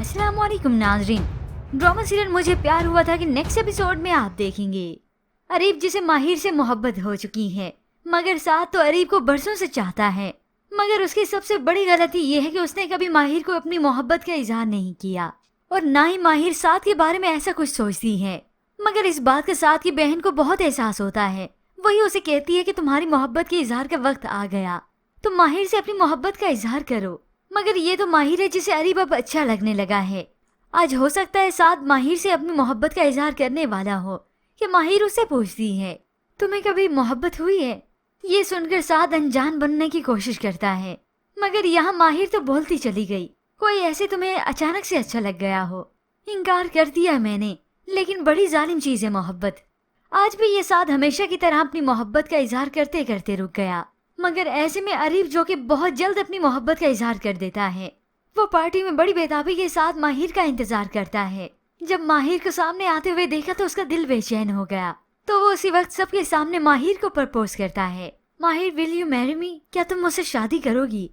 अस्सलाम वालेकुम नाजरीन। ड्रामा सीरियल मुझे प्यार हुआ था कि नेक्स्ट एपिसोड में आप देखेंगे। अरीब जिसे माहिर से मोहब्बत हो चुकी है, मगर साथ तो अरीब को बरसों से चाहता है। मगर उसकी सबसे बड़ी गलती ये है कि उसने कभी माहिर को अपनी मोहब्बत का इजहार नहीं किया और ना ही माहिर साथ के बारे में ऐसा कुछ सोचती है। मगर इस बात का साथ की बहन को बहुत एहसास होता है। वही उसे कहती है कि तुम्हारी मोहब्बत के इजहार का वक्त आ गया, तुम माहिर से अपनी मोहब्बत का इजहार करो। मगर ये तो माहिर है जिसे अरीब अब अच्छा लगने लगा है। आज हो सकता है साद माहिर से अपनी मोहब्बत का इजहार करने वाला हो कि माहिर उससे पूछती है, तुम्हें कभी मोहब्बत हुई है? ये सुनकर साद अनजान बनने की कोशिश करता है, मगर यहाँ माहिर तो बोलती चली गई, कोई ऐसे तुम्हें अचानक से अच्छा लग गया हो? इनकार कर दिया मैंने, लेकिन बड़ी जालिम चीज है मोहब्बत। आज भी ये साद हमेशा की तरह अपनी मोहब्बत का इजहार करते करते रुक गया। मगर ऐसे में अरीब जो कि बहुत जल्द अपनी मोहब्बत का इजहार कर देता है, वो पार्टी में बड़ी बेताबी के साथ माहिर का इंतजार करता है। जब माहिर को सामने आते हुए देखा तो उसका दिल बेचैन हो गया, तो वो उसी वक्त सबके सामने माहिर को प्रपोज करता है। माहिर, विल यू मैरी मी? क्या तुम मुझसे शादी करोगी?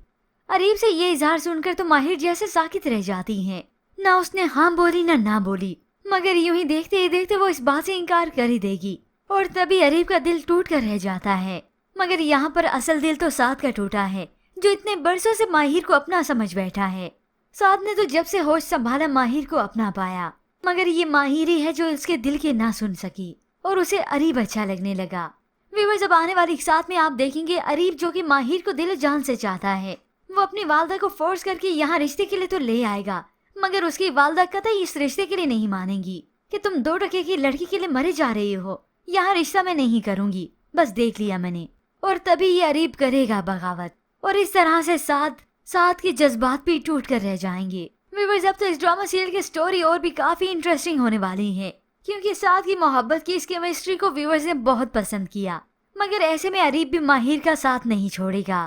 अरीब से ये इजहार सुनकर तो माहिर जैसे साकित रह जाती है। ना उसने हाँ बोली ना बोली, मगर यूं ही देखते वो इस बात से इनकार कर ही देगी। और तभी अरीब का दिल टूट कर रह जाता है। मगर यहाँ पर असल दिल तो साद का टूटा है, जो इतने बरसों से माहिर को अपना समझ बैठा है। साद ने तो जब से होश संभाला माहिर को अपना पाया, मगर ये माहिर ही है जो उसके दिल की ना सुन सकी और उसे अरीब अच्छा लगने लगा। व्यूअर्स, अब आने वाली साथ में आप देखेंगे अरीब जो कि माहिर को दिल जान से चाहता है, वो अपनी वालदा को फोर्स करके यहाँ रिश्ते के लिए तो ले आएगा, मगर उसकी वालदा कतई इस रिश्ते के लिए नहीं मानेगी कि तुम 2 टके की लड़की के लिए मरे जा रही हो, यहाँ रिश्ता मैं नहीं करूंगी, बस देख लिया मैंने। और तभी ये अरीब करेगा बगावत और इस तरह से साथ के जज्बात भी टूट कर रह जाएंगे। व्यूअर्स, अब तो इस ड्रामा सीरियल की स्टोरी और भी काफी इंटरेस्टिंग होने वाली है, क्योंकि साथ की मोहब्बत की इस केमिस्ट्री को व्यूअर्स ने बहुत पसंद किया। मगर ऐसे में अरीब भी माहिर का साथ नहीं छोड़ेगा।